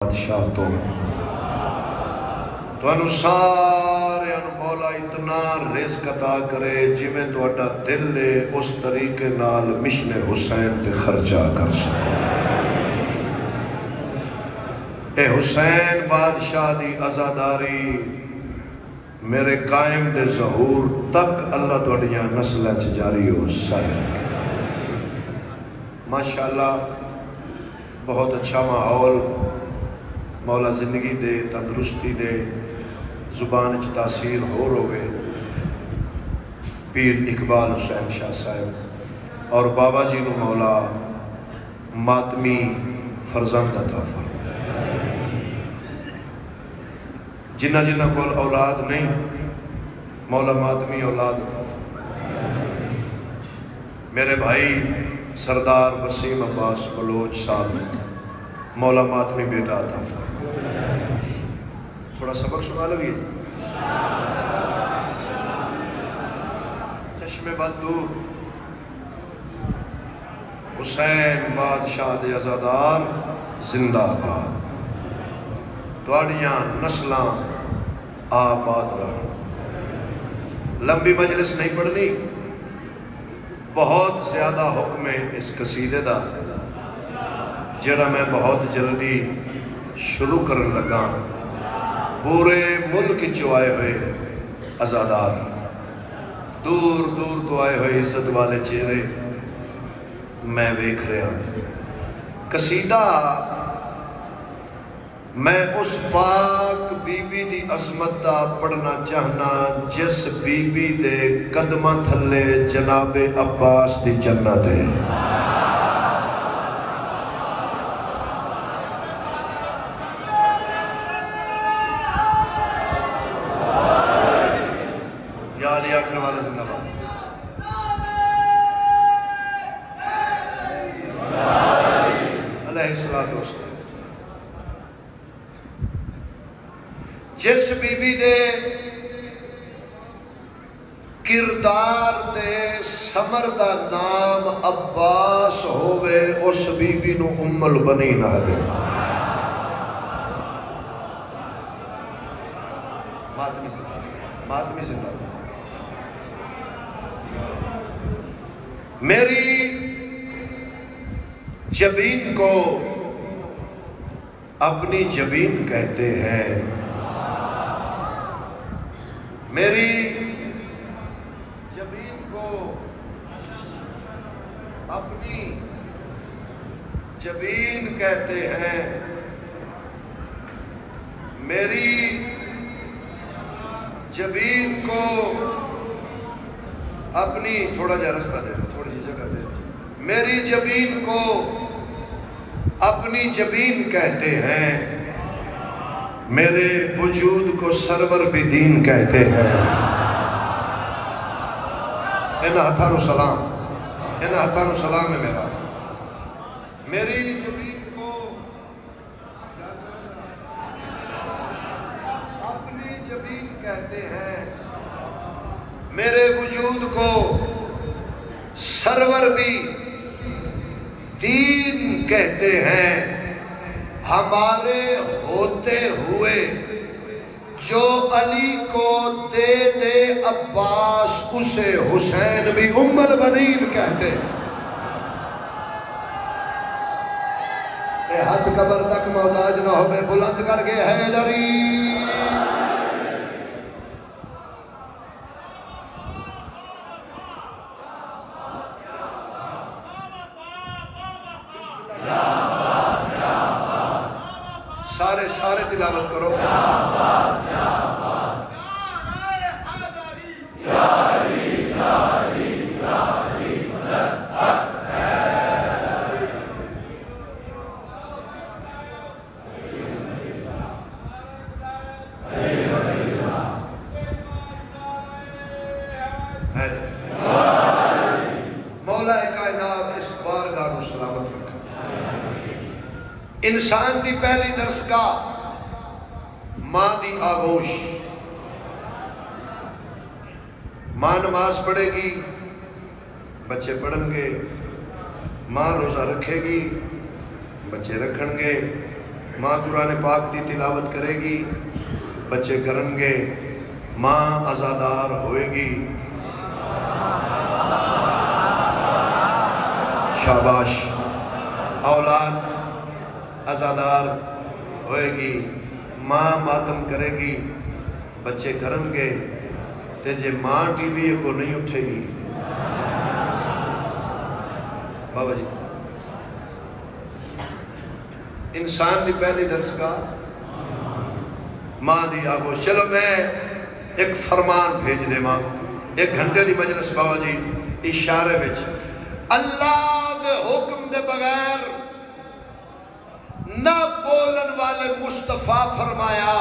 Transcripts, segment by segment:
بادشاہ تو سارے مولا اتنا رزق عطا کرے جی میں توڑا دل لے اس طریقے نال مشن حسین تے خرچہ کر سکو۔ اے حسین بادشاہ دی عزاداری میرے قائم دے ظہور تک اللہ توڑیاں نسلیں جاری ہو سارے۔ ماشاءاللہ بہت اچھا ماحول، مولا زندگی دے، تندرستی دے، زبان چ تاثیر ہو روے۔ پیر اقبال حسین شاہ صاحب اور بابا جی نو مولا ماتمی فرزند عطا فرمائے۔ جنہ جنہ کول اولاد نہیں مولا ماتمی اولاد عطا فرمائے۔ میرے بھائی سردار وسیم عباس بلوچ صاحب مولا ماتمی بیٹا عطا فرمائے۔ تھوڑا سبق سنا لگی چشم بدور حسین بادشاہ دے عزادار زندہ باد، توڑیاں نسلاں آباد رہا۔ لمبی مجلس نہیں پڑھنی، بہت زیادہ حکم ہے اس قصیدے دا جڑا میں بہت جلدی شروع کرن لگا۔ پورے ملک چو آئے ہوئے عزادار، دور دور تو آئے ہوئے عزت والے چہرے میں ویکھ رہا ہوں۔ قصیدہ میں اس پاک بی بی دی عظمت دا پڑھنا چاہنا جس بی بی دے قدمہ تھلے جناب عباس دی جنت ہے۔ جس بی بی دے کردار دے سمر دا نام عباس ہوئے اس بی بی نو ام البنین آدھے۔ ماتمی زندہ میری جبین کو اپنی جبین کہتے ہیں، میری جبین کو اپنی جبین کہتے ہیں، میری جبین کو اپنی تھوڑا جا رستہ دے، تھوڑی جی جگہ دے، میری جبین کو اپنی جبین کہتے ہیں، میرے وجود کو سرور بھی دین کہتے ہیں۔ انہا ہتھانو سلام، انہا ہتھانو سلام ہے میرا۔ میری جبین کو اپنی جبین کہتے ہیں، میرے وجود کو سرور بھی دین کہتے ہیں۔ ہمارے ہوتے ہوئے جو علی کو دے دے عباس اسے حسین بھی ام البنین کہتے ہیں۔ اے ہاتھ قبر تک محتاج نہ ہوئے، بلند کر کے حیدری۔ سارے تلاوت کرو۔ یا عباس یا عباس یا علی یا علی یا علی مدد حق حیدری۔ مولا کائنات اس بارگاہ کو سلامت رکھا۔ انسان دی پہلی درسگاہ ماں دی آغوش۔ ماں نماز پڑھے گی، بچے پڑھن گے، ماں روزہ رکھے گی، بچے رکھن گے، ماں قرآن پاک دی تلاوت کرے گی، بچے کرن گے، ماں ازادار ہوئے گی، شاباش، اولاد ازادار ہوئے گی، ماں ماتم کرے گی، بچے کرن گے، تے جے ماں ٹی وی کو نہیں اٹھے گی بابا جی انسان دی پہلی درس کا ماں دی آگوش۔ چلو میں ایک فرمان بھیج دے ماں، 1 گھنٹے دی مجلس بابا جی اشارے وچ اللہ دے حکم دے بغیر نہ بولن والے مصطفیٰ فرمایا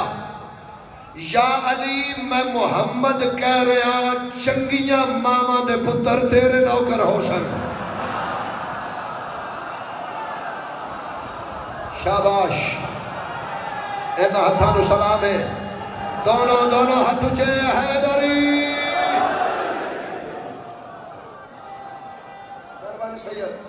یا علی میں محمد کہہ رہا چنگیاں ماما دے پتر تیرے نوکر ہو سن۔ شاباش، اینا ہتھانو سلام ہے، دونوں ہاتھ اچھے حیدری مہربانی سید۔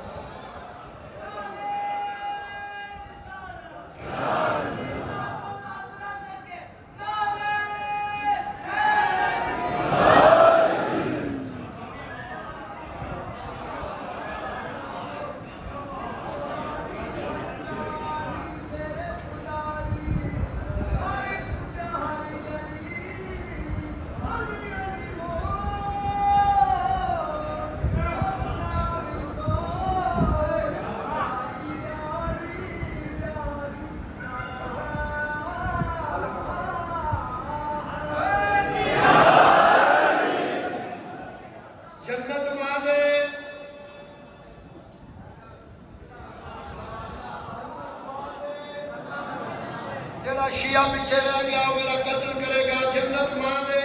شیعہ پیچھے رہ گیا میرا قتل کرے گا، جنت ماں دے۔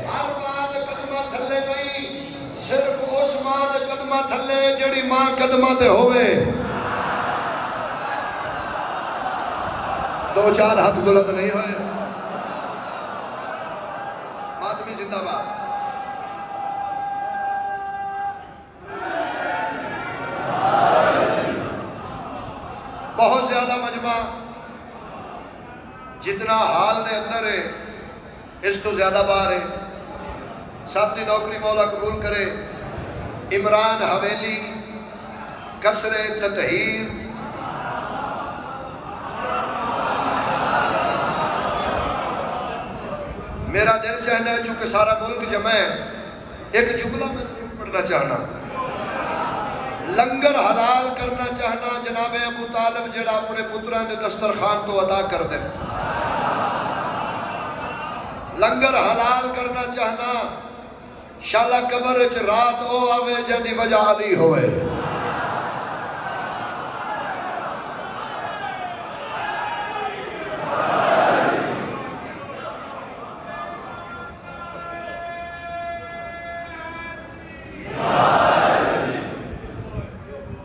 ہر ماں دے قدمہ تھلے نہیں، صرف اس ماں دے قدمہ تھلے جڑی ماں قدمہ دے ہوئے۔ 2-4 ہاتھ بلند نہیں ہوئے۔ ماتمی زندہ باد۔ بہت زیادہ مجمع جتنا حال دے اندر ہے اس تو زیادہ بار ہے۔ ساتھ دی نوکری مولا قبول کرے۔ عمران حویلی قصر تطہیر میرا دل چاہتا ہے چونکہ سارا ملک جمع ہے، ایک جملہ میں پڑھنا چاہنا، لنگر حلال کرنا چاہنا جناب ابو طالب جڑا اپنے پتران دے دسترخوان تو ادا کر دے۔ لنگر حلال کرنا چاہنا شالا قبر وچ رات او آوے جنی وجہ علی ہوئے۔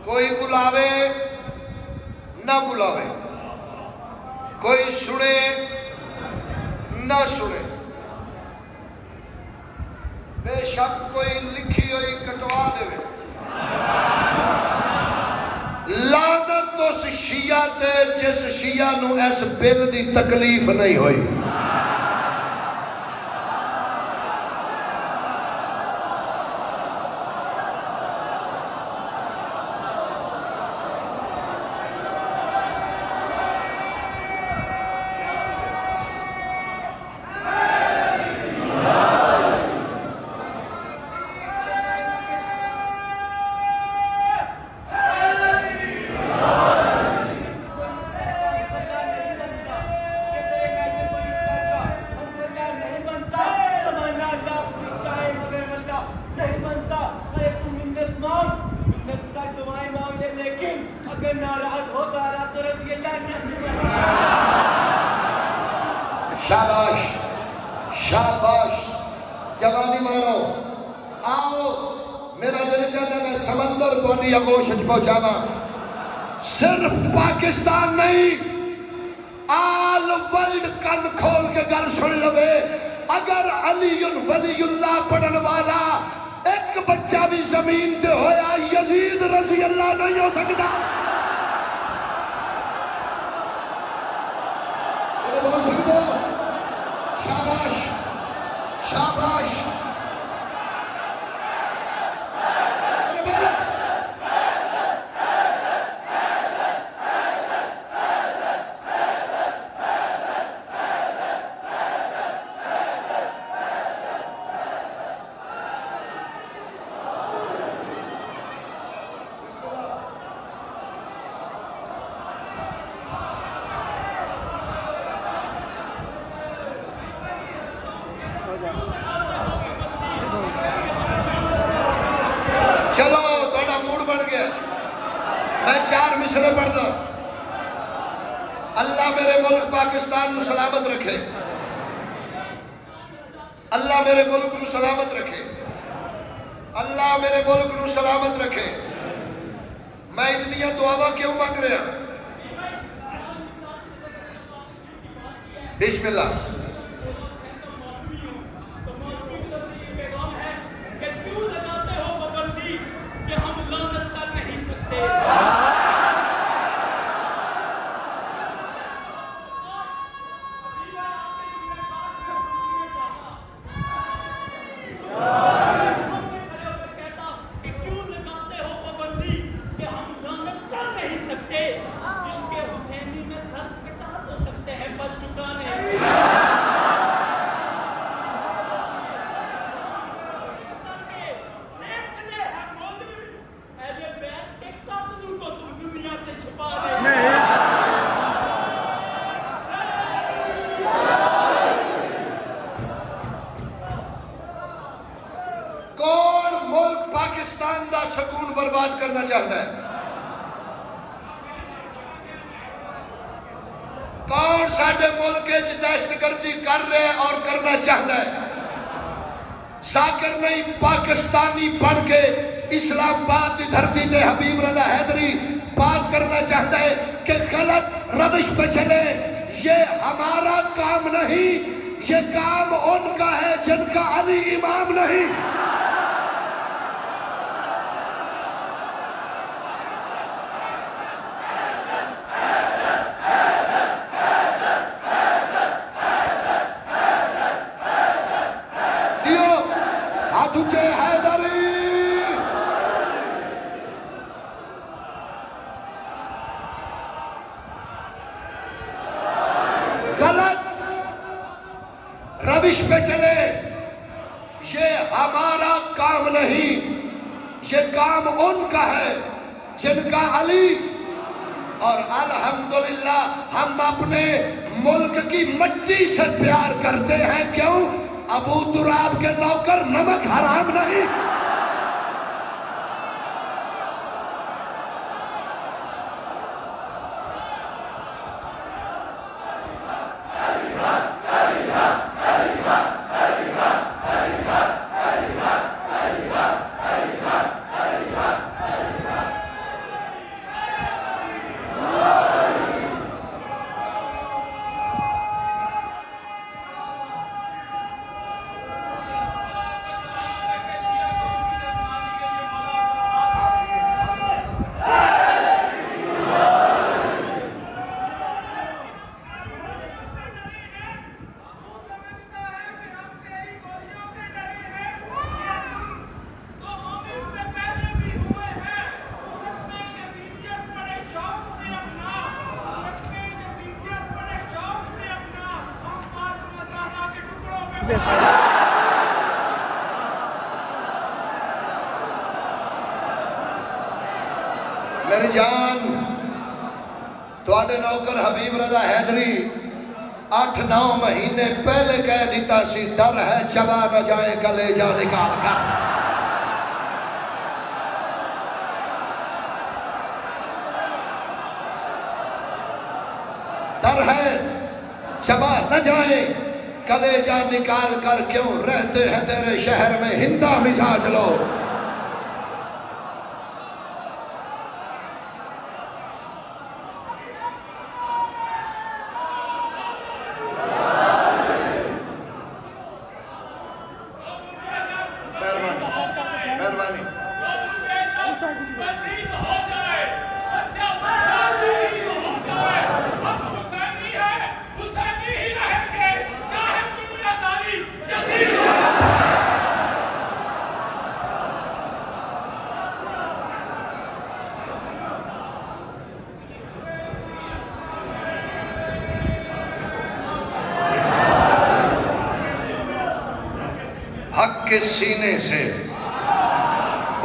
کوئی بلاوے نہ بلاوے، کوئی سنے نہ سنے، بے شک کوئی لکھی ہوئی کٹوا دے، لعنت اس شیعہ تے جس شیعہ نو اس بل دی تکلیف نہیں ہوئی۔ شاباش شاباش جوانی مانو، آؤ میرا دل چاہتا ہے میں سمندر کو نہیں اگوش پہنچانا، صرف پاکستان نہیں آل ورلڈ کن کھول کے گل سن لوے، اگر علی ولی اللہ پڑھن والا ایک بچہ بھی زمین تے ہویا یزید رضی اللہ نہیں ہو سکتا۔ بول سکتے ہو؟ شاباش شاباش. چلو تھوڑا موڈ بن گیا. میں 4 مصرے پڑھتا. اللہ میرے ملک پاکستان کو سلامت رکھے. اللہ میرے ملک کو سلامت رکھے. اللہ میرے ملک کو سلامت رکھے. میں اتنی دعاواں کیوں مانگ رہا؟ بسم اللہ. کون ملک پاکستان دا سکون برباد کرنا چاہتا ہے؟ کون ساڈے ملک وچ دہشت گردی کر رہے اور کرنا چاہتا ہے؟ ذاکر نہیں پاکستانی بن کے اسلام آباد کی دھرتی تے حبیب رضا حیدری بات کرنا چاہتا ہے کہ غلط روش پہ چلے. یہ ہمارا کام نہیں، یہ کام ان کا ہے جن کا علی امام نہیں. تجھے حیدری غلط روش پہ چلے، یہ ہمارا کام نہیں، یہ کام ان کا ہے جن کا علی. اور الحمدللہ ہم اپنے ملک کی مٹی سے پیار کرتے ہیں. کیوں؟ ابو تراب کے نوکر نمک حرام نہیں. میری جان تواڈے نوکر حبیب رضا حیدری 8-9 مہینے پہلے کہہ دیتا سی ڈر ہے چبا نہ جائے کلیجہ نکال کر. ڈر ہے چبا نہ جائے کلیجہ نکال کر. کیوں رہتے ہیں تیرے شہر میں ہندہ مزاج لوگ. حسینی ہے کے سینے سے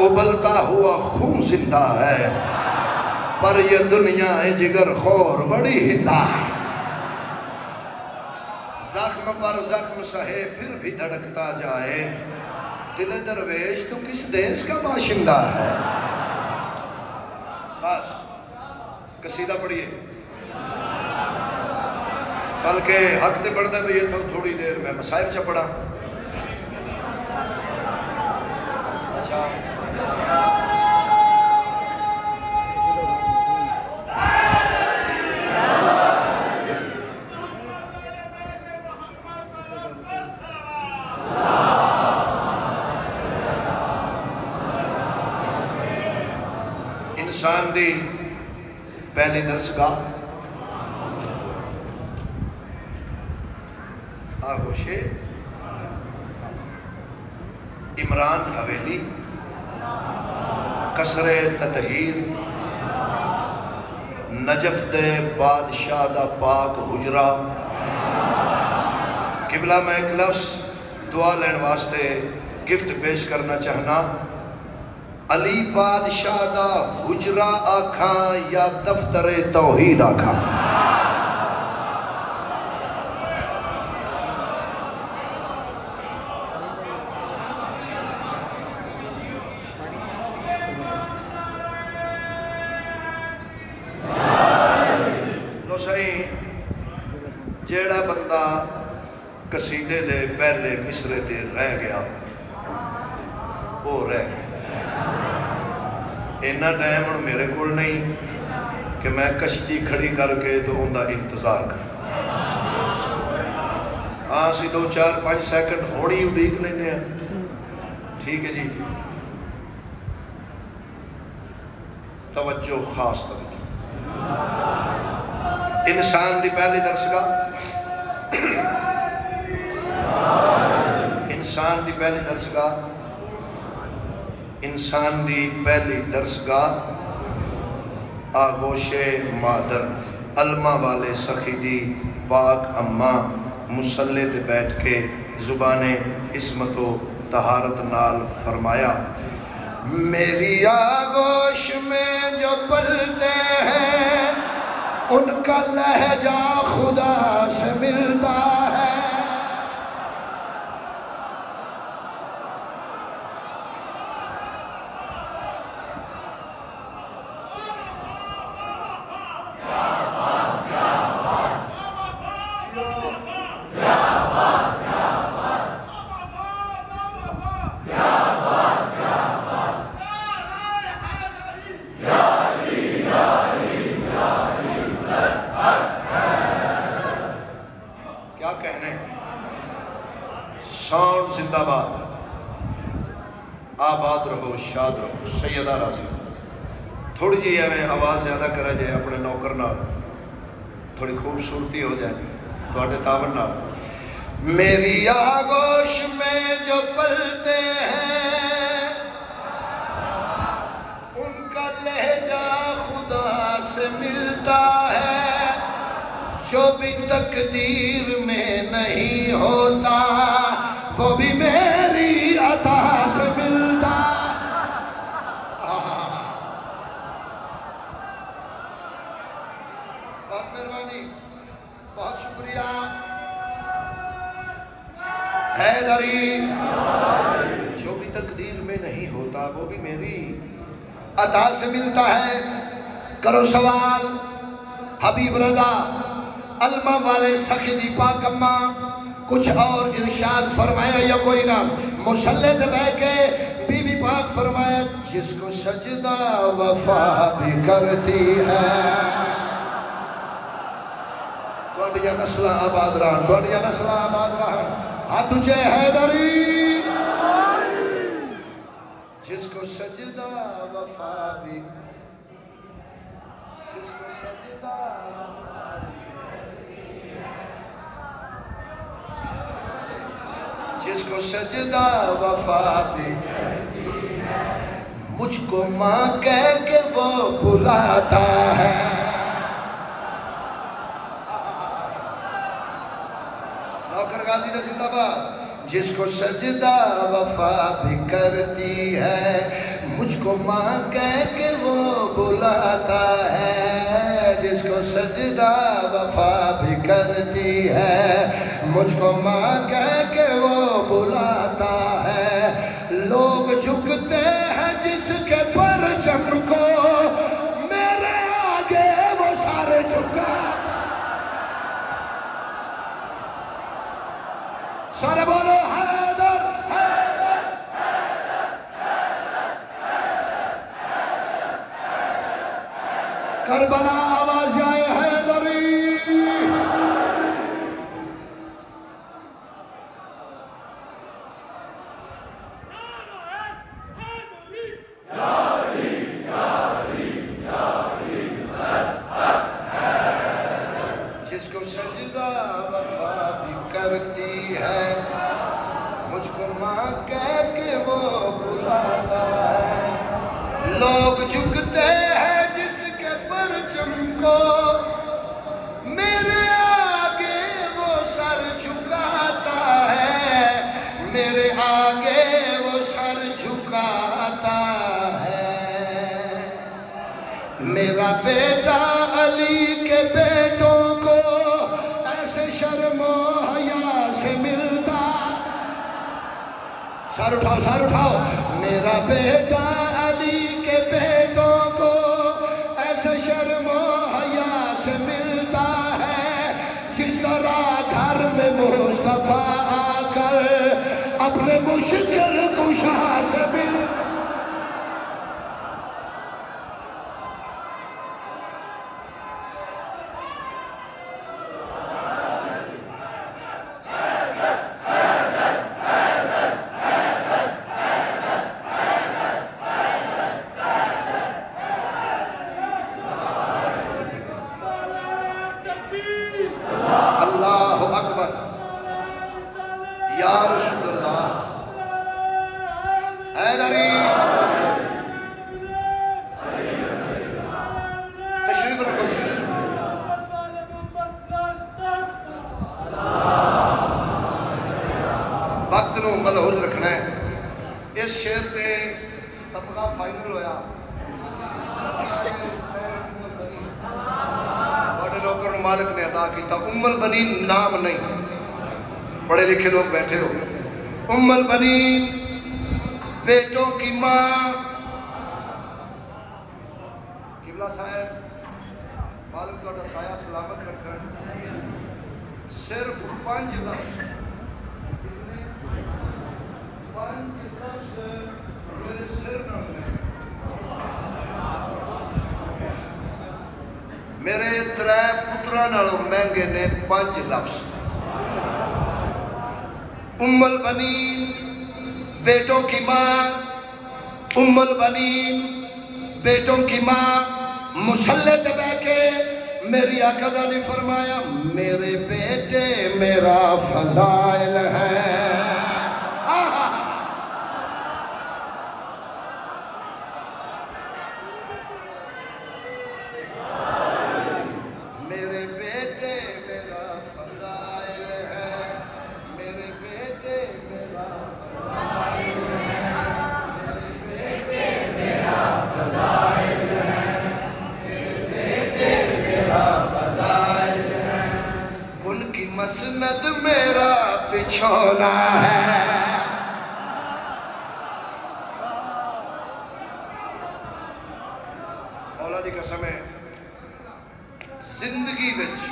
ابلتا ہوا خون زندہ ہے، پر یہ دنیا جگر خور بڑی ہندا ہے۔ زخم پر زخم سہے پھر بھی دھڑکتا جائے، دل درویش تو کس دیس کا باشندہ ہے۔ بس قصیدہ پڑھیے، بلکہ حق دے پڑھتا ہے یہ تو تھوڑی دیر میں مسائب چا پڑھا۔ اچھا انسان دی پہلی درسگاہ آگوش عمران حویلی، قصر تطہیر، نجف دے بادشاہ دا پاک حجرہ۔ قبلہ میں ایک لفظ دعا لین واسطے گفٹ پیش کرنا چاہنا، علی بادشاہ دا حجرہ آکھاں یا دفتر توحید آکھاں؟ لو صحیح جیڑا بندہ قصیدے دے پہلے مصرے دے رہ گیا وہ رہ گیا۔ اینا ٹائم اور میرے کول نہیں کہ میں کشتی کھڑی کر کے تو ان دا انتظار کر، ہاں سی 2-4-5 سیکنڈ ہونی اڈیک لینے ہیں، ٹھیک ہے جی۔ توجہ خاص توجہ، انسان دی پہلی درسگاہ، انسان دی پہلی درسگاہ، انسان دی پہلی درسگاہ آگوش مادر علمہ والے سخی دی پاک اماں مسلح دے بیٹھ کے زبان عصمت و طہارت نال فرمایا، میری آگوش میں جو پلتے ہیں ان کا لہجہ خدا سے ملتا ہے۔ ساؤنڈ زندہ باد، آباد رہو، شاد رہو، سیدہ راضی۔ تھوڑی جی ہمیں آواز زیادہ کرا جائے اپنے نوکر نال، تھوڑی خوبصورتی ہو جائے تو آٹے تاون نال۔ میری آگوش میں جو پلتے ہیں ان کا لہجہ خدا سے ملتا ہے، جو بھی تقدیر میں نہیں ہوتا وہ بھی میری عطا سے ملتا۔ بہت مہربانی، بہت شکریہ حیدری۔ جو بھی تقدیر میں نہیں ہوتا وہ بھی میری عطا سے ملتا ہے۔ کرو سوال، حبیب رضا علمہ والے سخی دی پاک اماں کچھ اور ارشاد فرمایا یا کوئی نہ؟ مسلح دے بے کے بی بی پاک فرمایا، جس کو سجدہ وفا بھی کرتی ہے۔ دوڑیا نسلہ آباد رہن، دوڑیا نسلہ آباد رہن، ہاں تجھے حیدری، جس کو سجدہ وفا بھی، جس کو سجدہ وفا بھی، جس کو سجدہ وفا بھی، مجھ کو ماں کہہ کے وہ بلاتا ہے۔ نوکر غازی نے زندہ باد، جس کو سجدہ وفا بھی کرتی ہے، مجھ کو ماں کہہ کے وہ بلاتا ہے، جس کو سجدہ وفا بھی کرتی ہے، مجھ کو ماں کہہ کے وہ بلاتا ہے، لوگ جھکتے ہیں جس کے پرچم کو، میرے آگے وہ سر جھکا، سارے بولو حیدر حیدر کربلا آواز آئے حیدری، جس کو سجدہ وفا بھی کرتی ہے، مجھ کو ماں کہہ کے وہ بلاتا ہے، لوگ جھکتے ہیں جس کے پرچم کو، میرے آگے وہ سر جھکاتا ہے، میرے آگے وہ سر جھکاتا ہے، میرا بیٹا علی کے بیٹوں کو ایسے شرم و حیا سے ملتا، سر اٹھاؤ سر اٹھاؤ، میرا بیٹا علی کے بیٹوں کو ایسے شرم و حیا سے ملتا ہے، جس طرح گھر میں مصطفیٰ آ کر اپنے مشکل کشا سے ملتا، اللہ اکبر یا رسول اللہ، حیدری تشریف رکھو، وقت نو ملحوظ رکھنا ہے، اس شعر سے طبقہ فائنل ہویا، نوکر مالک نے عطا کیتا، ام البنین نام نہیں، پڑھے لکھے لوگ بیٹھے ہو، ام البنین بیٹوں کی ماں، قبلہ صاحب مالک کا سایہ سلامت رکھ کر صرف 5 لفظ میرے سر نہ ملے، میرے 3 پترہ نالوں مہنگے نے 5 لفظ، ام البنین بیٹوں کی ماں، ام البنین بیٹوں کی ماں، مسلح پہ بیٹھ کے میری آقا نے فرمایا میرے بیٹے میرا فضائل ہے، مسند میرا بچھونا ہے، مولا دی قسم ہے زندگی وچ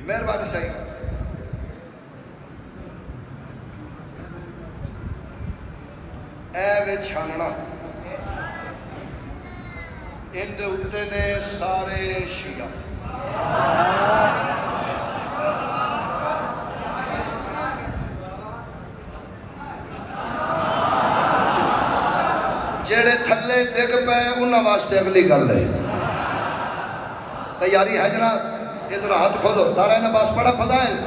مہربانی صحیح اے چھاننا اندے اتے نے سارے شیعہ، جیڑے تھلے ڈگ پہ انہاں واسطے اگلی گل ہے، تیاری ہے جناب، ادھر ہاتھ کھولو، دارین عباس پڑھا فضائل،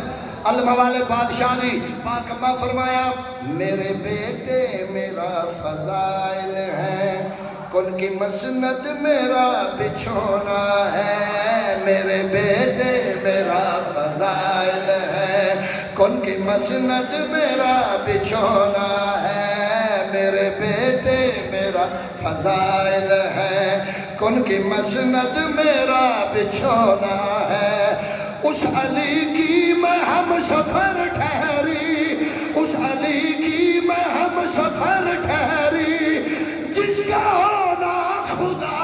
علمہ والے بادشاہ دی پاک اماں فرمایا میرے بیٹے میرا فضائل ہے کن کی مسند میرا بچھونا ہے میرے بیٹے میرا فضائل ہے کن کی مسند میرا بچھونا ہے میرے بیٹے میرا فضائل ہے کن کی مسند میرا بچھونا ہے اس علی کی میں ہم سفر ٹھہری اس علی کی میں ہم سفر ٹھہری جس کا ہونا خدا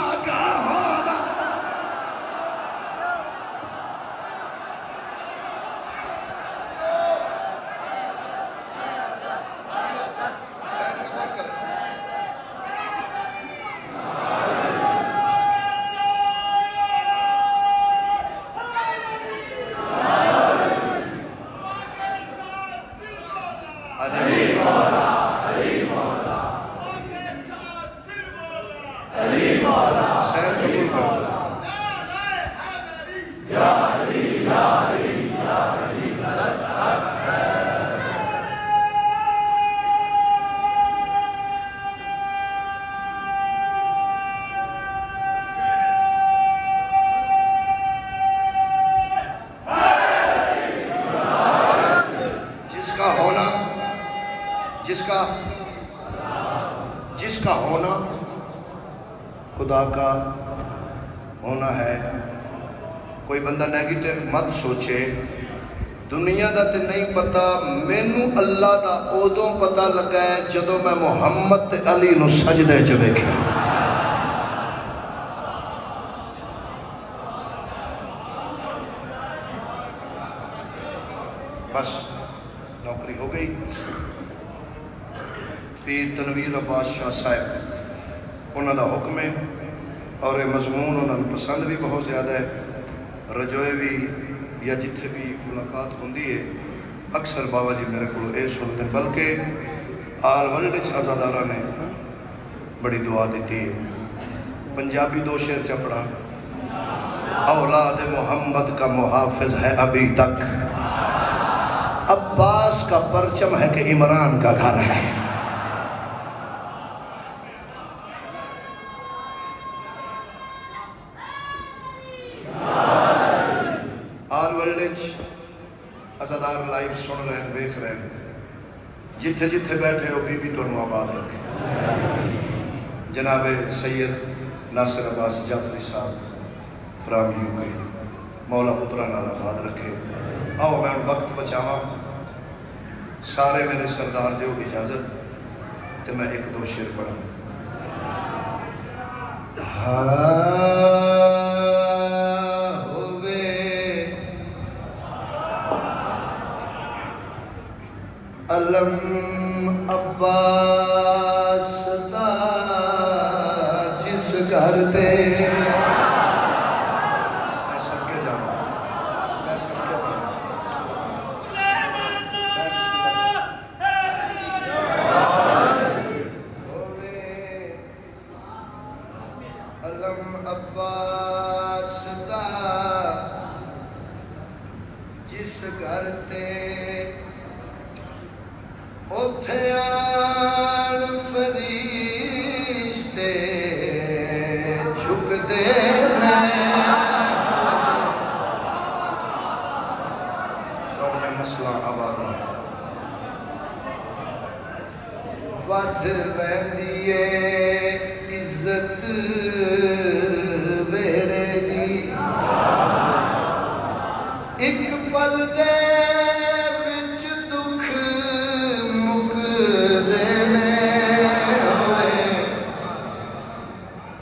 کا ہونا جس کا ہونا خدا کا ہونا ہے کوئی بندہ نیگیٹو مت سوچے دنیا دا تے نہیں پتا مینوں اللہ دا ادوں پتا لگا ہے جدوں میں محمد تے علی نو سجدے چ ویکھیا بس نوکری ہو گئی پیر تنویر عباس شاہ صاحب انہوں دا حکم ہے اور مضمون انہوں نے پسند بھی بہت زیادہ ہے رجوئے بھی یا جتھے بھی ملاقات ہوندی ہے اکثر بابا جی میرے کو اے سنتے ہیں بلکہ آل ورلڈ عزادارہ نے بڑی دعا دیتی ہے پنجابی دو شعر چپڑا اولاد محمد کا محافظ ہے ابھی تک عباس کا پرچم ہے کہ عمران کا گھر ہے آل ورلڈ عزادار لائف سن رہے ہیں دیکھ رہے ہیں جتھے جتھے بیٹھے ہو بی ترنو آباد رکھے جناب سید ناصر عباس جعفری صاحب فراغی ہو گئی مولا پتران آباد رکھے آؤ میں وقت بچاواں سارے میرے سردار دیو اجازت تو میں ایک دو شعر پڑھوں علم عباس دا جس گھر تے میں سب کے جانا علم عباس دا جس گھر تے اتھیان فرشتے جھک دینے اور میں مسئلہ آباد ود بہندیے عزت ویڑے دی ایک پل دے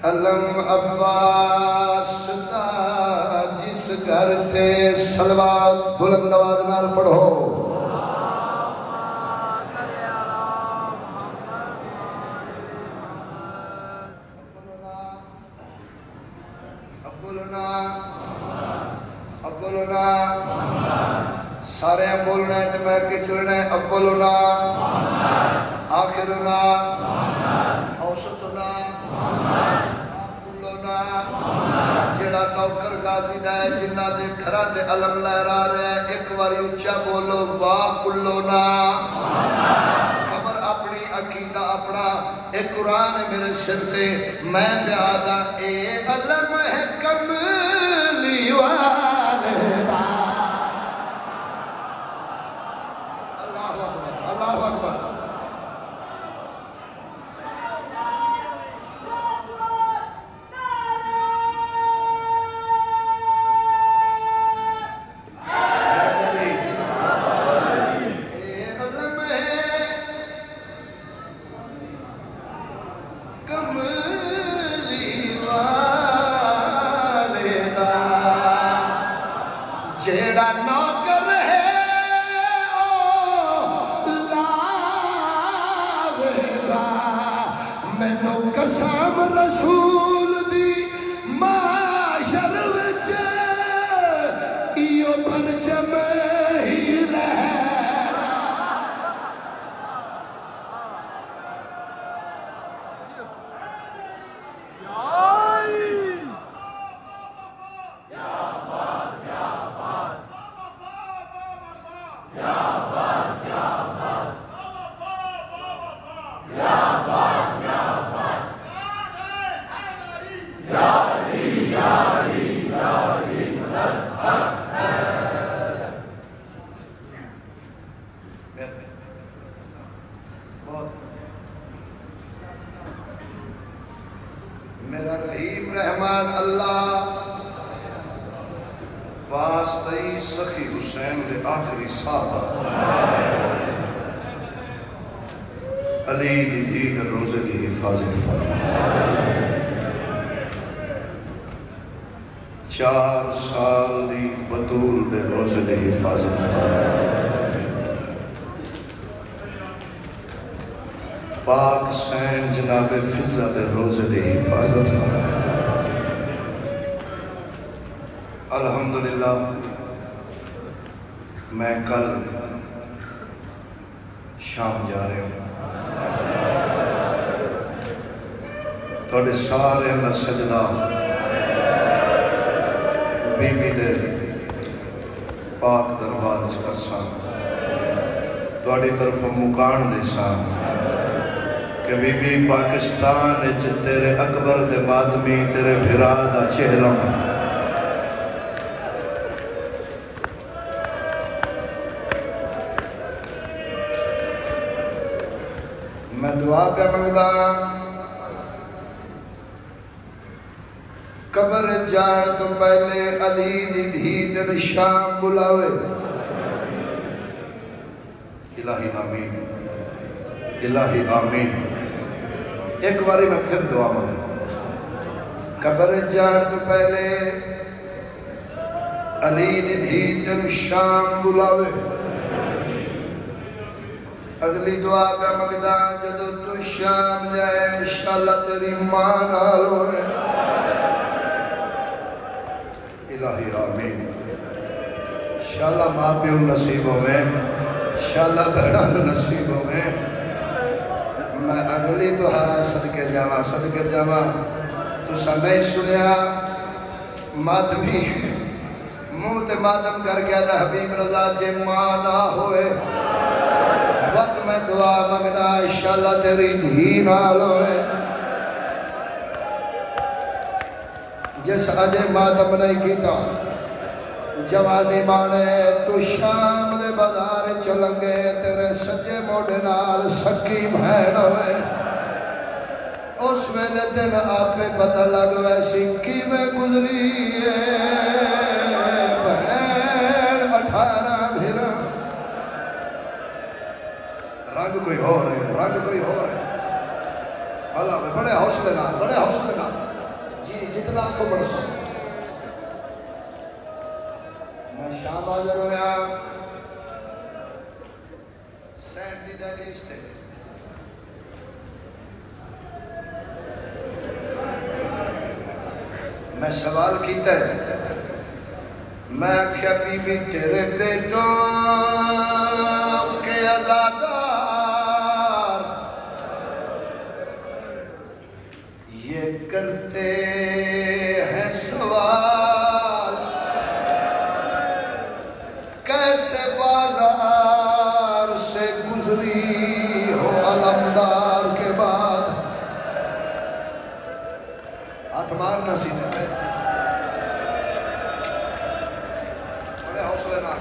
علم عباس دا جس گھر تے صلوات بلند آواز نال پڑھو ابولنا سارے بولنا ہے تو میں کہ چلنا ہے ابولنا آخرنا اوسطنا جڑا جڑا نوکر غازی دا ہے جنہ دے گھراں دے علم لہرا رہے ہیں ایک باری اونچا بولو واہ کلونا خبر اپنی عقیدہ اپنا ایک قرآن ہے میرے سر تے میں بیادا اے علم ہے کملی والدہ اللہ اکبر اللہ اکبر رسول دی معاشر وچ ایو پرچم ہی لہرا میرا رحیم رحمان اللہ واسطی سخی حسین دے آخری صحابہ علی دی دین روزے دی حفاظت فرما 4 سال دی بطول دے روزے دی حفاظت فرما پاک سین جناب فضہ دے روزے دی حفاظت فرما الحمدللہ میں کل شام جا رہے ہوں توڑے سارے اندر سجدہ بی بی دے پاک دربار کا سام توڑی طرف مکان دے سام کہ بی بی پاکستان تیرے اکبر دے مادمی تیرے بھرادہ چہلوں میں دعا پہ مانگدا قبر جان تو پہلے علی دی دھی دن شام بلاوے الہی آمین الہی آمین ایک باری میں پھر دعا مانگدا قبر جان تو پہلے علی دی دھی دن شام بلاوے اگلی دعا پہ مانگدا جدو تو شام جائے انشاءاللہ تیری ماں نال ہوئے الہی آمین انشاءاللہ ماں پیو نصیبوں میں انشاءاللہ بہڑا نصیبوں میں میں اگلی دعا صدقے جاواں تو سا نہیں سنیا ماتمی منہ تے ماتم کر گیا دا حبیب رضا جے ماں نہ ہوئے وقت میں دعا مانگنا انشاءاللہ تیری دھی نال ہوئے جس اجے ماتم نہیں کیتا جوانی مانے تو شام دے بازار چلنگے تیرے سجے موڑے نال سکی بھین ہوئے اس ویلے دن آپ پہ پتہ لگ ویسی کی میں گزری بہن 18 بھر رنگ کوئی ہو رہے اللہ میں بڑے حوصلے نہ جی جتنا کو برسو میں شام آجر ہویا سینٹ دی دہلی استے میں سوال کیتا ہے میں کیا بی بی تیرے بیٹوں کے عزادار یہ کرتے ہیں سوال گزری ہو علمدار کے بعد ہاتھ مارنا سینے پہ بڑے حوصلے نہ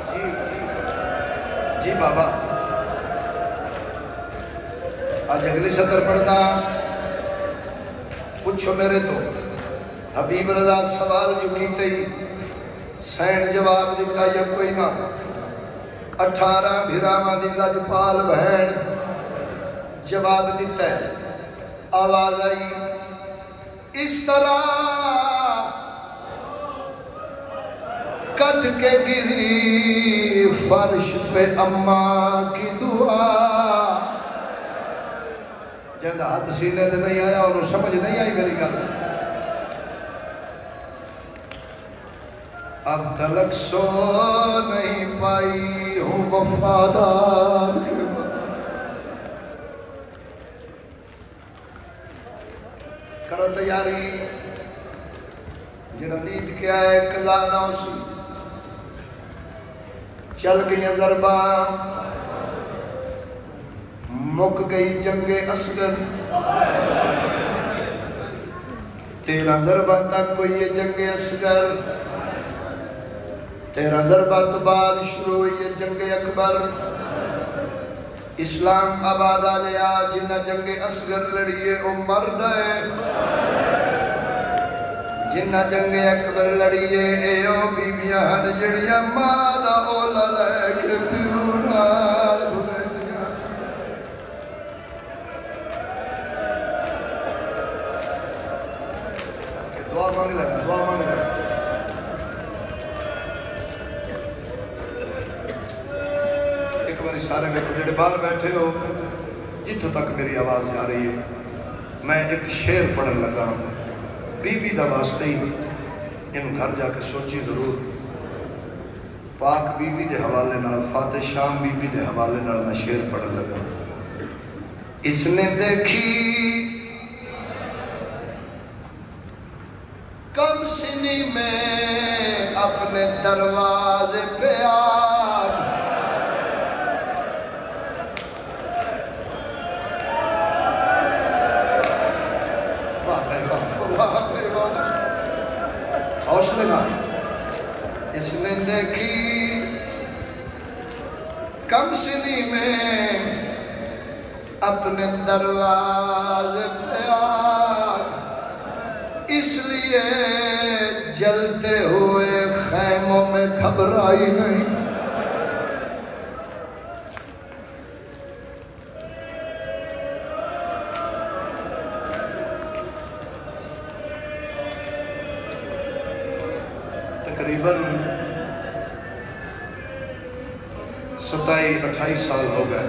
جی بابا آج اگلی سطر پڑھنا پوچھو میرے تو حبیب رضا سوال جو کیتے ہی سین جواب دیتا یا کوئی نہ 18 بھیراما دی لجپال بہن جواب دیتا ہے آواز آئی اس طرح کٹ کے گری فرش پہ اماں کی دعا جہاں ہاتھ سینے دے نہیں آیا اور سمجھ نہیں آئی میری گل اب تلک سو نہیں پائی ہوں وفادار کے کرو تیاری جنہوں نیت کیا ہے قضا نہ اسی چل گئی ضرباں مک گئی جنگ اصغر 13 ضرباں تک کوئی یہ جنگ اصغر 13 ضرباں تو بعد شروع ہوئی یہ جنگ اکبر اسلام آباد آلیا جنہ جنگ اصغر لڑیے او مرد ہے جنہ جنگ اکبر لڑیے اے او بیویاں ہن جڑیاں مادہ اولا لے کے پیونال بھگیاں دعا مانگ لگا دعا مانگ لگا ایک باری سارے میں جڑے باہر بیٹھے ہو جتوں تک میری آواز جا رہی ہے میں ایک شعر پڑھن لگا بی بی دا واسطے ہی ان گھر جا کے سوچی ضرور پاک بی بی دے حوالے نال فاتح شام بی بی دے حوالے نال میں شعر پڑھن لگا اس نے دیکھی کم سنی میں اپنے دروازے پہ آگ حوصلے نہ اس نے دیکھی کم سنی میں اپنے دروازے پہ آگ اس لیے جلتے ہوئے خیموں میں گھبرائی نہیں تقریباً 27-28 سال ہو گئے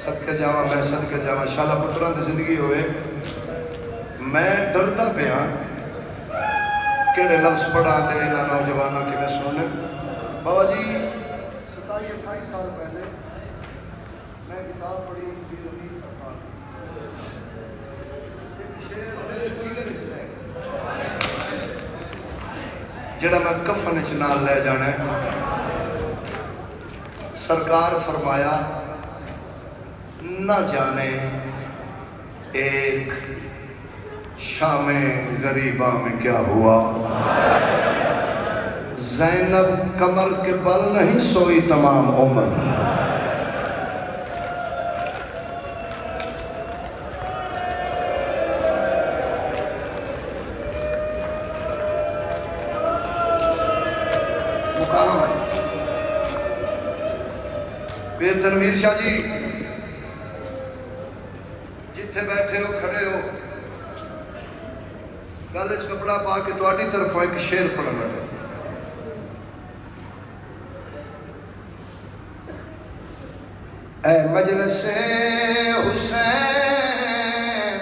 صدقے جاواں میں صدقے جاواں شالا پتران دی زندگی ہوئے میں ڈرتا پہ ہاں کیڑے لفظ پڑھا تے انہاں نوجوانوں کی میں سننے بابا جی 27-28 سال پہلے میں کتاب پڑھی بی رفیق سرکار ایک شعر میرے جگر اس ہے جڑا میں کفن وچ نال لے جانا ہے سرکار فرمایا نہ جانے ایک شام غریبہ میں کیا ہوا زینب کمر کے بل نہیں سوئی تمام عمر پیر تنویر شاہ جی جتھے بیٹھے ہو کھڑے ہو گالج کپڑا پا کے تواڈی طرف ایک شعر پڑھنا ہے اے مجلس حسین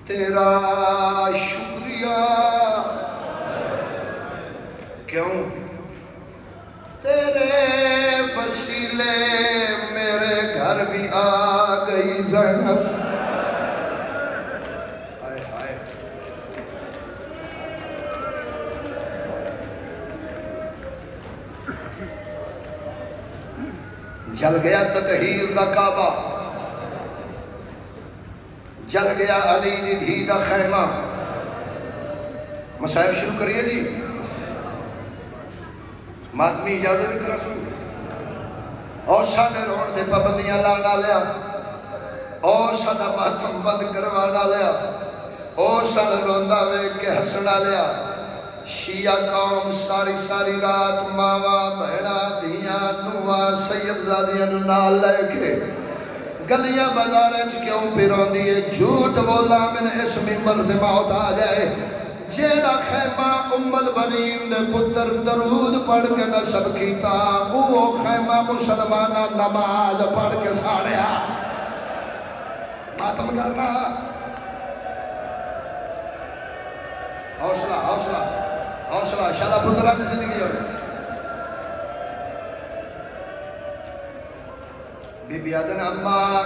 تیرا شکریہ کیوں تیرے وسیلے میرے گھر بھی آ گئی زینب جل گیا تطہیر دا کعبہ، جل گیا علی دی دھی دا خیمہ۔ مسائب شروع کریے جی، ماتمی اجازت ایک رسول اور ساڑھے روڑ دے پابندیاں لانا لیا، اور ساڑھا ماتم بند کروانا لیا، اور ساڑھے روندہ وے کے حسنہ لیا۔ شیعہ قوم ساری ساری رات ماوا بہنا دیاں نوہ سید زادیاں نال لے کے گلیاں بازاریں کیوں پیرون دیئے جھوٹ بولا من اس ممبر دے موت آ جائے۔ جیڑا خیمہ ام البنین دے پتر درود پڑھ کے نصب کیتا، وہ خیمہ مسلمانہ نماز پڑھ کے ساڑیا۔ ماتم کرنا حوصلہ حوصلہ حوصلہ شالا پترہ کی زندگی ہوئی۔ بی بی آدن اماں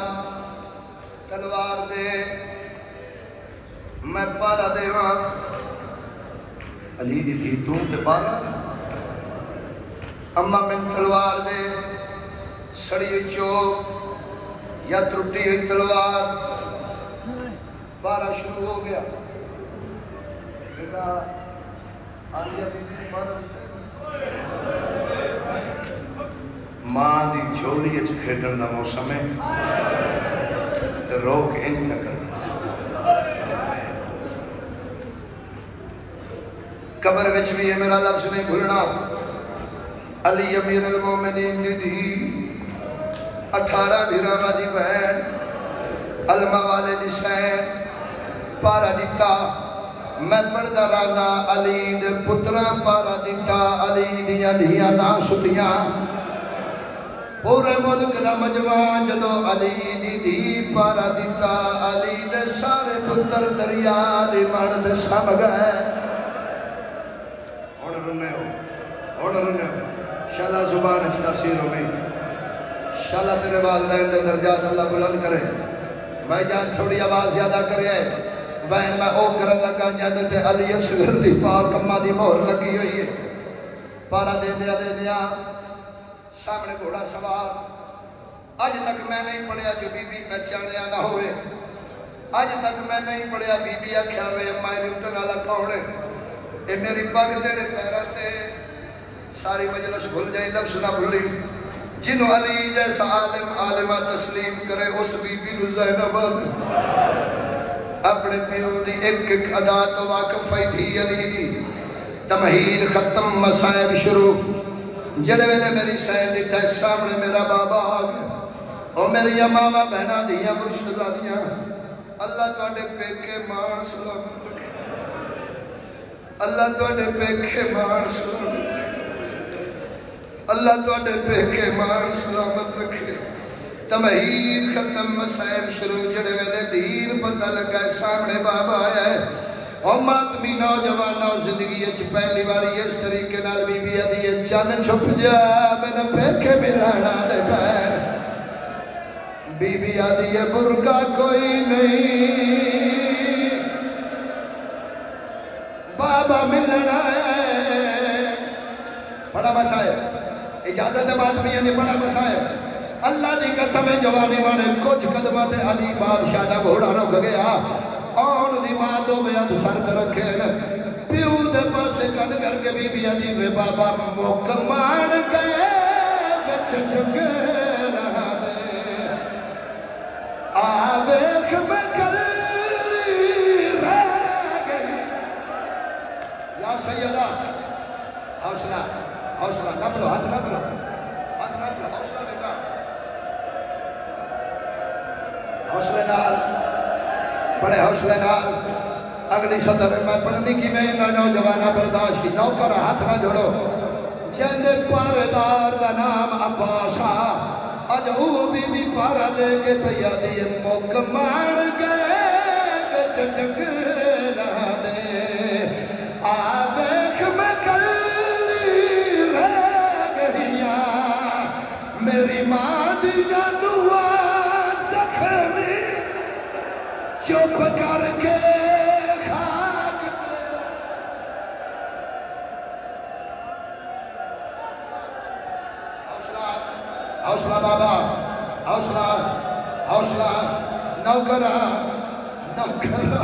تلوار دے میں پارا دے وہاں علی دی تھی توں تے پارا اماں میں تلوار دے سڑی ہوئی چوک یا ترٹی ہوئی تلوار پارا شروع ہو گیا۔ بیٹا آلیہ بی بی ماں دی جھولی اچھ کھیٹن دا موسم ہے روک انج نہ کرنا۔ قبر وچ بھی ہے میرا لفظ نہیں بھولنا، علی امیر المومنین دی دی 18 بھیرامہ دی بہن علمہ والے دی سین پارا دیتا۔ میں پڑھدا رانا علی دے پتراں پارا دیتا، علی دیاں دھیاں نہ ستیاں۔ پورے ملک دا مجمع جدو علی دی دی پارا دیتا، علی دے سارے پتر دریا دی من دے سم گئے۔ رنے ہو شالا زبان اچھ تاثیر ہو گئی، شالا تیرے والدین دے درجات اللہ بلند کرے۔ بھائی جان تھوڑی آواز زیادہ کرے بہن میں او کرن لگا جاندے تے علی اصغر دی پاک اماں دی مہر لگی ہوئی ہے۔ پارا دے دیا سامنے گھوڑا سوار۔ آج تک میں نہیں پڑھیا جو بی بی پہچانیا نہ ہوئے، آج تک میں نہیں پڑھیا بی بی آکھیا ہوئے مائی لٹن والا کون ہے۔ اے میری پاک تیرے پیراتے ساری مجلس بھول جائیں لفظ نہ بھولی۔ جنہوں علی جیسا عالمہ تسلیم کرے اس بی بی نو زینب اپنے پیو دی ایک ایک ادا تو واقف تھی علی دی۔ تمہید ختم مسائب شروع جڑے ویلے میری سین دیتا ہے سامنے میرا بابا آگیا اور میری امامہ بہنہ دیاں مرشدہ دیاں۔ اللہ توڑے پیکے مان سلامت رکھے، اللہ توڑے پیکے مان سلامت رکھے، اللہ توڑے پیکے مان سلامت رکھے۔ تمہید ختم مسائب شروع جڑے ویلے دین پتہ لگا ہے سامنے بابا آیا ہے۔ اور ماتمی نوجوانہ زندگی اچھ پہلی باری اس طریقے نال بی بی آدھی ہے چان چھپ جا میں نے پیکے ملانا دے پیر۔ بی بی آدھی ہے برگا کوئی نہیں بابا ملنا ہے۔ بڑا مسائب اجازت ماتمیہ نے بڑا مسائب اللہ دی قسم جوانی وانے کچھ قدمات علی بادشاہ دا گھوڑا رکھ گیا۔ آن دی ماں دو بیاد سر کر رکھے پیو دے پاسے کٹ کر کے بی بی علی میں بابا مکمان گئے بچ چکے رہا دے آویخ میں کلی رہ گئی۔ یا سیدہ حوصلہ حوصلہ نہ بلو ہاتھ نہ بلو ہاتھ نہ بلو حوصلہ بیٹا حوصلے نال بڑے حوصلے نال اگلی صدر میں پڑھنی کی میں نوجوانہ برداشت کی نوکر ہاتھ نہ جھڑو جند پاردار دا نام عباسا آج او بی بی پارا دے کے پیا دیئے مکمان گئے گچ چک رہا دے آویخ میں کلی رہ گئیاں میری ماں دی جانوہ زخمی چپ کر کے خاک حوصلہ بابا، حوصلہ حوصلہ، نوکرہ نوکرہ.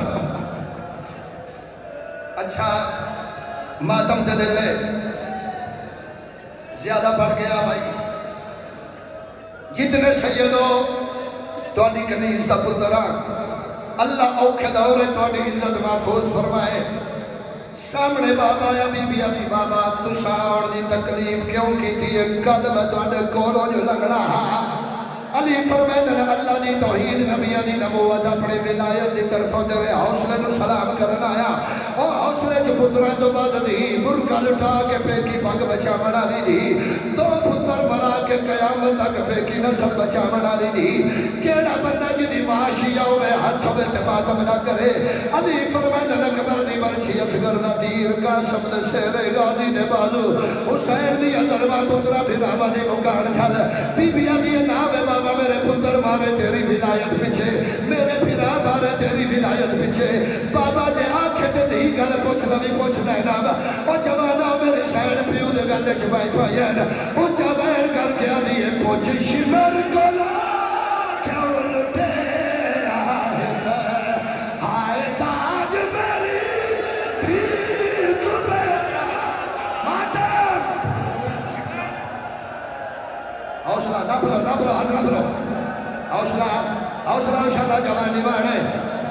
اچھا ماتم دے دلے زیادہ بڑھ گیا بھائی. جتنے سیدو توڑی کنیز دا پترہ اللہ اوکھے دورے توڑی عزت محفوظ فرمائے. سامنے بابا یا بی بی ابھی بابا تشاور دی تکلیف کیوں کی تھی کل میں توڑے کولوں جو لگنا ہاں. علی فرمیدن اللہ دی توحید نبیہ دی نبوت اپنے ولایت دی طرفوں دے حوصلے نو سلام کرنا آیا. اور حوصلے جو پتران تو بعد دی برکا لٹا کے پیکی پاک بچا منا لی دی. دو پتر مرا کے قیامت تک پیکی نسل بچا منا لی دی. کیڑا بندہ جی دی معاشی ہوئے ہاتھ ہوئے تباتم نہ کرے. علی فرمیدن اکبر دی برچی اصغر دا دیر قاسم دے سیرے غازی دے بازو حسین دی ادروا پترہ بھی راما دی مکان چھل. بی بی ابھی ناوے بابا میرے پتر مارے تیری ولایت پچھے، میرے پھرا مارے تیری ولایت پچھے. بابا جے آنکھیں تے دی گل پوچھ لوی پوچھ لینا. او جوانا میرے سین پیو دے گل چبائی پائین. او جوائن کر کے آلیے پوچھ شمر گلا کیا الٹے آئے سے آئے تاج میری بھیک میرا ماتم. حوصلہ نہ بلو حد نہ بلو. حوصلہ حوصلہ انشاءاللہ جوانی بانے،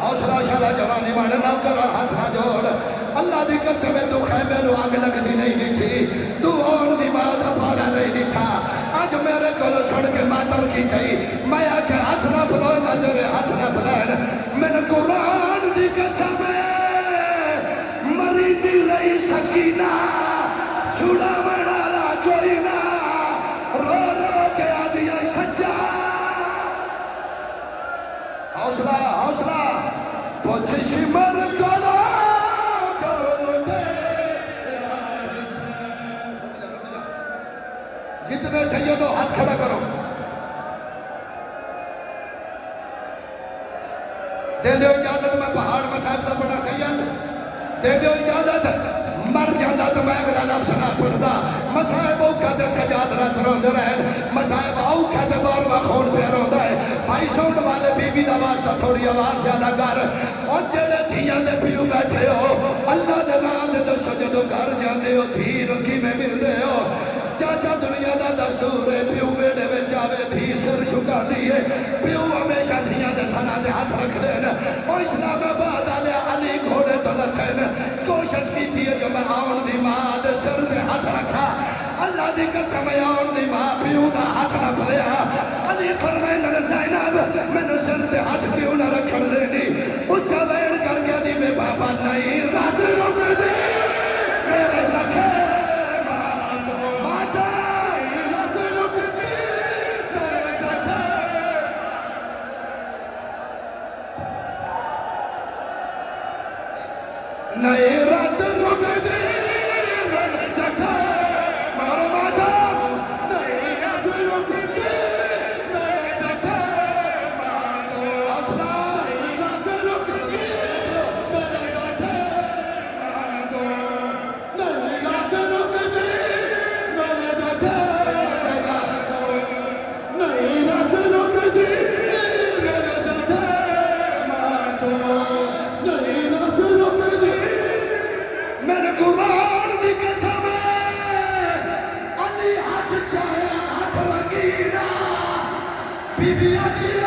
حوصلہ انشاءاللہ جوانی بانے. نہ کرو ہاتھ نہ جوڑ. اللہ دی قسم تو خیمے نو آگ لگتی نہیں دی تھی، تو اور دی بات پارا نہیں دی تھا. آج میرے کل سڑ کے ماتم کی تھی. میں آکے ہاتھ نہ بلو نہ جرے ہاتھ نہ بلین. میں نے قرآن دی قسم مری دی رہی سکینہ چھوڑا منالا کوئی نہ رو رو کے آدھی آئی سجا. حوصلہ حوصلہ پوچھ شمر گلا جتنے سیدو ہاتھ کھڑا کرو. دے دیو اجازت میں پہاڑ مسائل دا بڑا سید. دے دیو اجازت مر جاندہ تو میں اگلا لفظ نہ پڑھدا. مسائب اوکھا دے سجاد رات روند رہن، مسائب اوکھا دے باروا خون پہ روند ہے. بھائی سوند والے بی بی دا واسطہ تھوڑی آواز زیادہ کر. اور جڑے دھیاں دے پیو بیٹھے ہو اللہ دے نام دے دسو جدو گھر جاندے ہو دھی رکی میں مل دے ہو. چاچا دنیا دا دستور ہے پیو بیڑے میں چاوے دھی سر چھکا دیئے. پیو ہمیشہ دھیاں دے سنا دے ہاتھ رکھ دین. اور اسلام آباد آلے علی گھوڑے تلتین کوشش کی تھی جو میں آن دی ماں دے سر دے ہاتھ رکھا. اللہ دی قسم آن دی ماں پیو دا ہاتھ نہ پلیا. علی فرمائن زینب میں نے سر دے ہاتھ کیوں نہ رکھن لینی. اچھا بیڑ کر گیا دی میں بابا نہیں رات رک دی میرے سکھے نہیں رات رک دی میرے جگہ مارا ماتم. نہیں رات رک دی میرے جگہ ماتم. حوصلہ نہیں رات رک دی میرے جگہ ماتم. نہیں رات رک دی میرے جگہ ماتم. نہیں رات رک دی میرے جگہ ماتم. نہیں رات رک دی میں نے قرآن دی قسم علی ہاتھ چاہے ہاتھ رنگینا بی بی علی